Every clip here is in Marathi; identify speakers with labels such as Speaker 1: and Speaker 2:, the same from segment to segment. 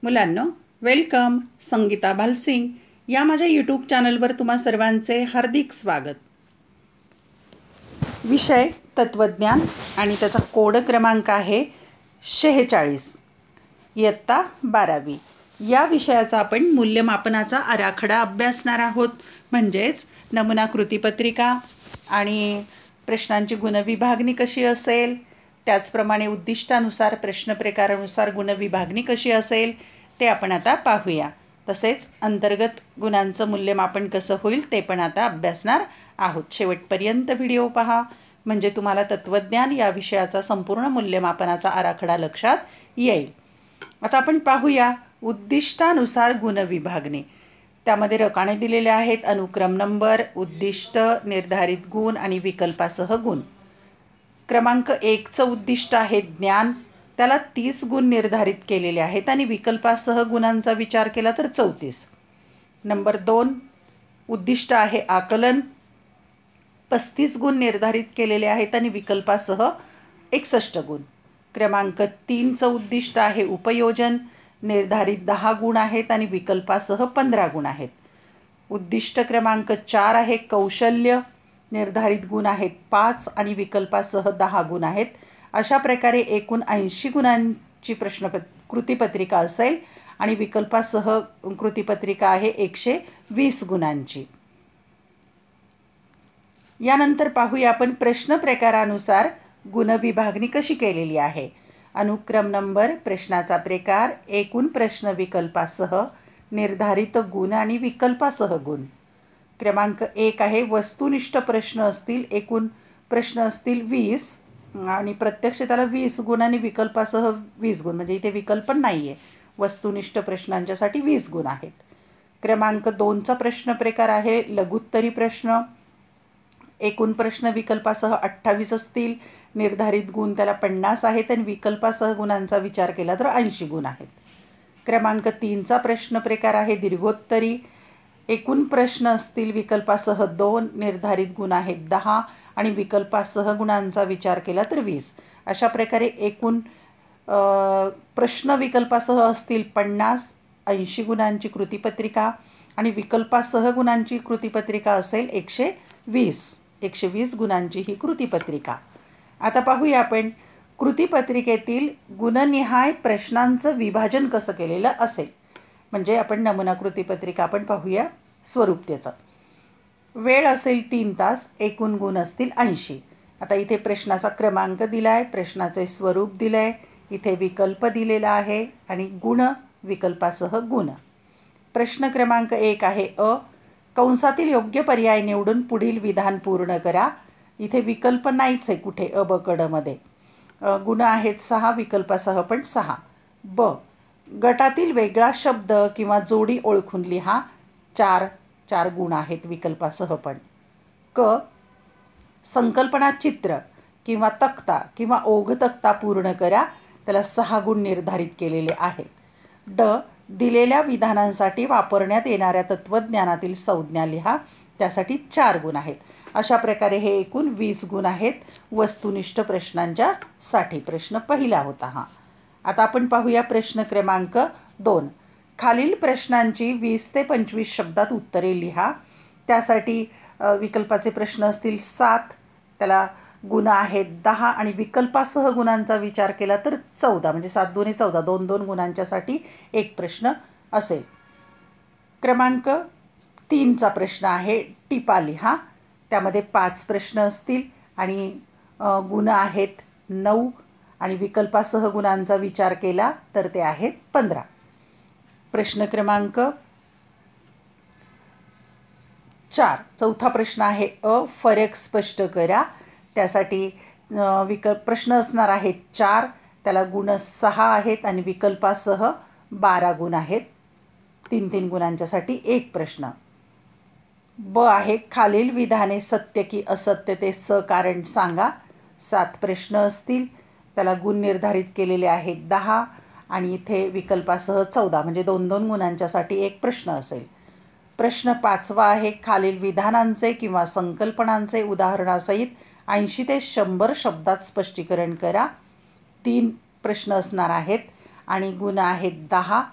Speaker 1: मुलांनो, वेलकम. संगीता भालसिंग या माझ्या यूट्यूब चॅनलवर तुम्हा सर्वांचे हार्दिक स्वागत. विषय तत्वज्ञान आणि त्याचा कोड क्रमांक आहे 46. इयत्ता 12वी. या विषयाचा आपण मूल्यमापनाचा आराखडा अभ्यासणार आहोत. म्हणजेच नमुना कृतीपत्रिका आणि प्रश्नांची गुणविभागणी कशी असेल, त्याचप्रमाणे उद्दिष्टानुसार प्रश्नप्रकारानुसार गुणविभागणी कशी असेल ते आपण आता पाहूया. तसेच अंतर्गत गुणांचं मूल्यमापन कसं होईल ते पण आता अभ्यासणार आहोत. शेवटपर्यंत व्हिडिओ पहा, म्हणजे तुम्हाला तत्वज्ञान या विषयाचा संपूर्ण मूल्यमापनाचा आराखडा लक्षात येईल. आता आपण पाहूया उद्दिष्टानुसार गुणविभागणी. त्यामध्ये रकाने दिलेले आहेत: अनुक्रम नंबर, उद्दिष्ट, निर्धारित गुण आणि विकल्पासह गुण. क्रमांक 1चं उद्दिष्ट आहे ज्ञान. त्याला 30 गुण निर्धारित केलेले आहेत आणि विकल्पासह गुणांचा विचार केला तर 34. नंबर 2 उद्दिष्ट आहे आकलन. 35 गुण निर्धारित केलेले आहेत आणि विकल्पासह 61 गुण. क्रमांक 3चं उद्दिष्ट आहे उपयोजन. निर्धारित 10 गुण आहेत आणि विकल्पासह 15 गुण आहेत. उद्दिष्ट क्रमांक 4 आहे कौशल्य. निर्धारित गुण आहेत 5 आणि विकल्पासह 10 गुण आहेत. अशा प्रकारे एकूण 80 गुणांची कृतीपत्रिका असेल आणि विकल्पासह कृतीपत्रिका आहे 120 गुणांची. यानंतर पाहूया आपण प्रश्न प्रकारानुसार गुणविभागणी कशी केलेली आहे. अनुक्रम नंबर, प्रश्नाचा प्रकार, एकूण प्रश्न विकल्पासह, निर्धारित गुण आणि विकल्पासह गुण. क्रमांक 1 आहे वस्तुनिष्ठ प्रश्न असतील. एकूण प्रश्न असतील 20 आणि प्रत्यक्ष त्याला 20 गुण आणि विकल्पासह 20 गुण, म्हणजे इथे विकल्प नाही आहे. वस्तुनिष्ठ प्रश्नांच्यासाठी 20 गुण आहेत. क्रमांक 2चा प्रश्न प्रकार आहे लघुत्तरी प्रश्न. एकूण प्रश्न विकल्पासह 28 असतील. निर्धारित गुण त्याला 50 आहेत आणि विकल्पासह गुणांचा विचार केला तर 80 गुण आहेत. क्रमांक 3चा प्रश्न प्रकार आहे दीर्घोत्तरी. एकूण प्रश्न असतील विकल्पासह 2, निर्धारित गुण आहेत 10 आणि विकल्पासह गुणांचा विचार केला तर 20. अशा प्रकारे एकूण प्रश्न विकल्पासह असतील 50, 80 गुणांची कृतीपत्रिका आणि विकल्पासह गुणांची कृतीपत्रिका असेल 120 गुणांची ही कृतीपत्रिका. आता पाहूया आपण कृतीपत्रिकेतील गुणनिहाय प्रश्नांचं विभाजन कसं केलेलं असेल. म्हणजे आपण नमुना कृतीपत्रिका आपण पाहूया स्वरूप त्याचं. वेळ असेल 3 तास, एकूण गुण असतील 80. आता इथे प्रश्नाचा क्रमांक दिला आहे, प्रश्नाचे स्वरूप दिलं आहे, इथे विकल्प दिलेला आहे आणि गुण विकल्पासह गुण. प्रश्न क्रमांक 1 आहे अ. कंसातील योग्य पर्याय निवडून पुढील विधान पूर्ण करा. इथे विकल्प नाहीच आहे कुठे अ ब क ड मध्ये. गुण आहेत 6, विकल्पासह पण 6. ब. गटातील वेगळा शब्द किंवा जोडी ओळखून लिहा. 4 गुण आहेत विकल्पासह पण. क. संकल्पना चित्र किंवा तक्ता किंवा ओघ तक्ता पूर्ण करा. त्याला 6 गुण निर्धारित केलेले आहेत. ड. दिलेल्या विधानांसाठी वापरण्यात येणाऱ्या तत्वज्ञानातील संज्ञा लिहा. त्यासाठी 4 गुण आहेत. अशा प्रकारे हे एकूण 20 गुण आहेत वस्तुनिष्ठ प्रश्नांच्या साठी. प्रश्न पहिला होता हा. आता आपण पाहूया प्रश्न क्रमांक 2. खालील प्रश्नांची 20 ते 25 शब्दात उत्तरे लिहा. त्यासाठी विकल्पाचे प्रश्न असतील 7, त्याला गुण आहेत 10 आणि विकल्पासह गुणांचा विचार केला तर 14, म्हणजे 7 दुणे 14, 2 गुणांच्यासाठी एक प्रश्न असेल. क्रमांक 3चा प्रश्न आहे टिपा लिहा. त्यामध्ये 5 प्रश्न असतील आणि गुण आहेत 9 आणि विकल्पासह गुणांचा विचार केला तर ते आहेत 15. प्रश्न क्रमांक 4, चौथा प्रश्न आहे अ. फरक स्पष्ट करा. त्यासाठी प्रश्न असणार आहेत 4, त्याला गुण 6 आहेत आणि विकल्पासह 12 गुण आहेत. 3 गुणांच्यासाठी एक प्रश्न. ब आहे खालील विधाने सत्य की असत्य ते सकारण सांगा. 7 प्रश्न असतील. त्याला गुण निर्धारित केलेले आहेत 10 आणि इथे विकल्पासह 14, म्हणजे 2 गुणांच्यासाठी एक प्रश्न असेल. प्रश्न 5वा आहे खालील विधानांचे किंवा संकल्पनांचे उदाहरणासहित 80 ते 100 शब्दात स्पष्टीकरण करा. 3 प्रश्न असणार आहेत आणि गुण आहेत 10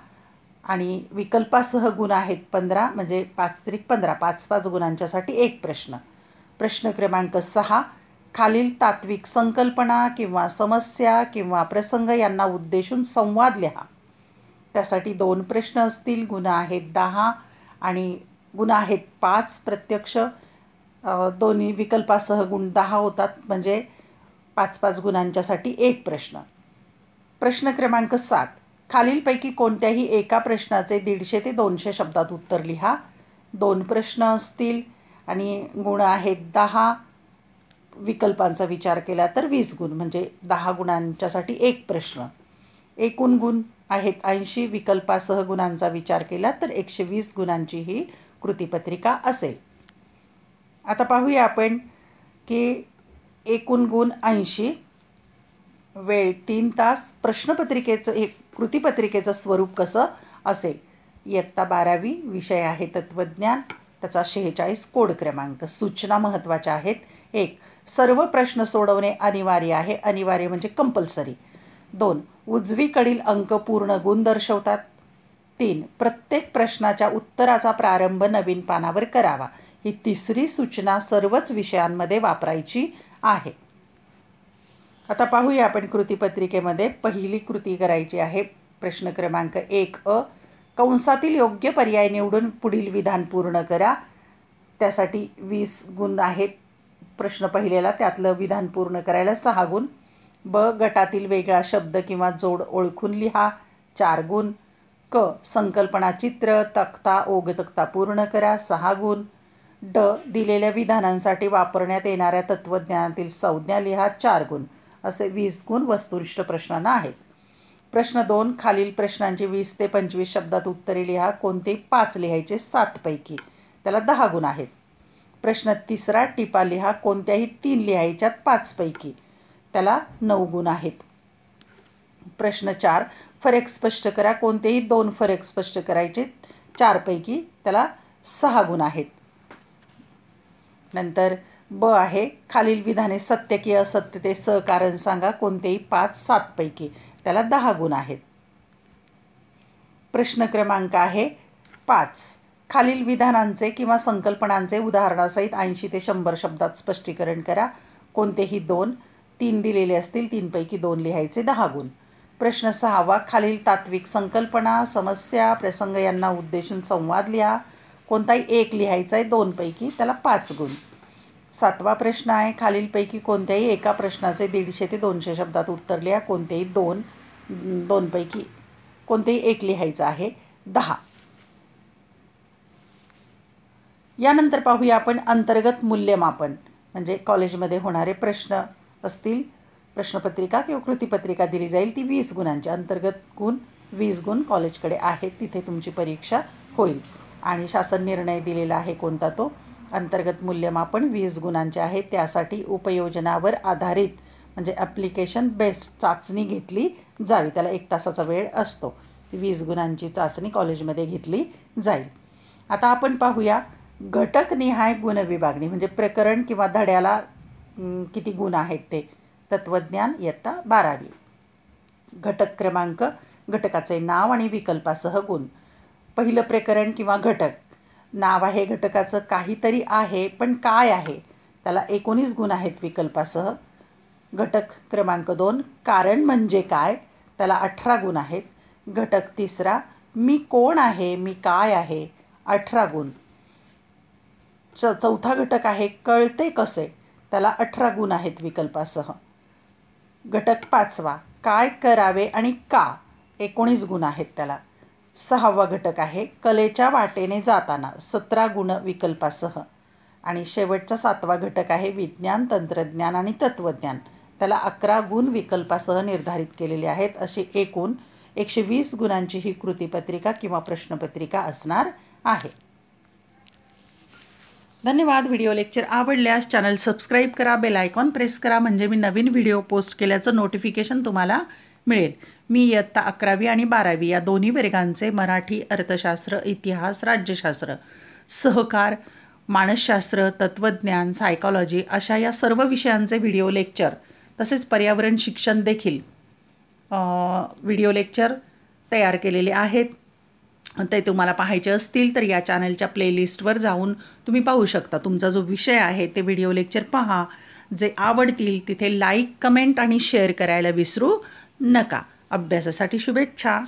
Speaker 1: आणि विकल्पासह गुण आहेत 15, म्हणजे 5 त्रिक 15, 5-5 गुणांच्यासाठी एक प्रश्न. प्रश्न क्रमांक 6, खालील तात्विक संकल्पना किंवा समस्या किंवा प्रसंग यांना उद्देशून संवाद लिहा. त्यासाठी 2 प्रश्न असतील. गुण आहेत 10 आणि गुण आहेत 5. प्रत्यक्ष दोन्ही विकल्पासह गुण 10 होतात, म्हणजे 5-5 गुणांच्यासाठी एक प्रश्न. प्रश्न क्रमांक 7, खालीलपैकी कोणत्याही एका प्रश्नाचे 150 ते 200 शब्दात उत्तर लिहा. 2 प्रश्न असतील आणि गुण आहेत 10. विकल्पांचा विचार केला तर 20 गुण, म्हणजे 10 गुणांच्यासाठी एक प्रश्न. एकूण गुण आहेत 80. विकल्पासह गुणांचा विचार केला तर 120 गुणांची ही कृतीपत्रिका असेल. आता पाहूया आपण की एकूण गुण 80, वेळ 3 तास. प्रश्नपत्रिकेचं हे कृतीपत्रिकेचं स्वरूप कसं असेल? इयत्ता 12वी, विषय आहे तत्त्वज्ञान, त्याचा 46 कोड क्रमांक. सूचना महत्त्वाच्या आहेत. 1, सर्व प्रश्न सोडवणे अनिवार्य आहे. अनिवार्य म्हणजे कंपल्सरी. 2, उजवीकडील अंक पूर्ण गुण दर्शवतात. 3, प्रत्येक प्रश्नाच्या उत्तराचा प्रारंभ नवीन पानावर करावा. ही तिसरी सूचना सर्वच विषयांमध्ये वापरायची आहे. आता पाहूया आपण कृतीपत्रिकेमध्ये पहिली कृती करायची आहे. प्रश्न क्रमांक 1 कंसातील योग्य पर्याय निवडून पुढील विधान पूर्ण करा. त्यासाठी 20 गुण आहेत. प्रश्न पहिलेला त्यातलं विधान पूर्ण करायला 6 गुण. गटातील वेगळा शब्द किंवा जोड ओळखून लिहा, 4 गुण. संकल्पना चित्र तक्ता तक्ता पूर्ण करा, 6 गुण. दिलेल्या विधानांसाठी वापरण्यात येणाऱ्या तत्त्वज्ञानातील संज्ञा लिहा, 4 गुण. असे 20 गुण वस्तुनिष्ठ प्रश्नांना आहेत. प्रश्न 2, खालील प्रश्नांची 20 ते 25 शब्दात उत्तरे लिहा. कोणते 5 लिहायचे 7 पैकी, त्याला 10 गुण आहेत. प्रश्न 3, टिपा लिहा. कोणत्याही 3 लिहायच्यात 5 पैकी, त्याला 9 गुण आहेत. प्रश्न 4, फरक स्पष्ट करा. कोणतेही 2 फरक स्पष्ट करायचे 4 पैकी, त्याला 6 गुण आहेत. नंतर आहे, खालील विधाने सत्य की असत्य ते कारण सांगा. कोणतेही 5-7 पैकी, त्याला 10 गुण आहेत. प्रश्न क्रमांक आहे 5, खालील विधानांचे किंवा संकल्पनांचे उदाहरणासहित 80 ते 100 शब्दात स्पष्टीकरण करा. कोणतेही 2, 3 दिलेले असतील, 3 पैकी 2 लिहायचे, 10 गुण. प्रश्न 6, खालील तात्विक संकल्पना, समस्या, प्रसंग यांना उद्देशून संवाद लिहा. कोणताही 1 लिहायचा आहे 2 पैकी, त्याला 5 गुण. 7वा प्रश्न आहे, खालीलपैकी कोणत्याही एका प्रश्नाचे 150 ते 200 शब्दात उत्तर लिहा. कोणतेही 2 पैकी कोणतेही 1 लिहायचं आहे, 10. यानंतर पाहूया आपण अंतर्गत मूल्यमापन, म्हणजे कॉलेजमध्ये होणारे प्रश्न असतील. प्रश्नपत्रिका किंवा कृतीपत्रिका दिली जाईल, ती 20 गुणांची. अंतर्गत गुण 20 गुण कॉलेजकडे आहेत, तिथे तुमची परीक्षा होईल. आणि शासन निर्णय दिलेला आहे कोणता तो? अंतर्गत मूल्यमापन 20 गुणांचे आहे. त्यासाठी उपयोजनावर आधारित म्हणजे ॲप्लिकेशन बेस्ड चाचणी घेतली जावी. त्याला 1 तासाचा वेळ असतो. 20 गुणांची चाचणी कॉलेजमध्ये घेतली जाईल. आता आपण पाहूया घटकनिहाय गुण विभागणी, म्हणजे प्रकरण किंवा धड्याला किती गुण आहेत ते. तत्त्वज्ञान इयत्ता 12वी. घटक क्रमांक, घटकाचे नाव आणि विकल्पासह गुण. पहिलं प्रकरण किंवा घटक. नाव आहे घटकाचं, काहीतरी आहे पण काय आहे, त्याला 19 गुण आहेत विकल्पासह. घटक क्रमांक 2, कारण म्हणजे काय, त्याला 18 गुण आहेत. घटक 3, मी कोण आहे, मी काय आहे, 18 गुण. चौथा घटक आहे कळते कसे, त्याला 18 गुण आहेत विकल्पासह. घटक 5, काय करावे आणि का, 19 गुण आहेत त्याला. 6वा घटक आहे कलेच्या वाटेने जाताना, 17 गुण विकल्पासह. आणि शेवटचा 7वा घटक आहे विज्ञान, तंत्रज्ञान आणि तत्त्वज्ञान, त्याला 11 गुण विकल्पासह निर्धारित केलेले आहेत. अशी एकूण 120 गुणांची ही कृतीपत्रिका किंवा प्रश्नपत्रिका असणार आहे. धन्यवाद. व्हिडिओ लेक्चर आवडल्यास चॅनल सबस्क्राईब करा, बेल आयकॉन प्रेस करा, म्हणजे मी नवीन व्हिडिओ पोस्ट केल्याचं नोटिफिकेशन तुम्हाला मिळेल. मी इयत्ता 11वी आणि 12वी या दोन्ही वर्गांचे मराठी, अर्थशास्त्र, इतिहास, राज्यशास्त्र, सहकार, मानसशास्त्र, तत्त्वज्ञान, सायकॉलॉजी अशा या सर्व विषयांचे व्हिडिओ लेक्चर तसेच पर्यावरण शिक्षण देखील व्हिडिओ लेक्चर तयार केलेले आहेत. ते तुम्हाला पाहायचे असतील तर या चॅनलच्या प्लेलिस्टवर जाऊन तुम्ही पाहू शकता. तुमचा जो विषय आहे ते व्हिडिओ लेक्चर पहा. जे आवडतील तिथे लाईक, कमेंट आणि शेअर करायला विसरू नका. अभ्यासासाठी शुभेच्छा.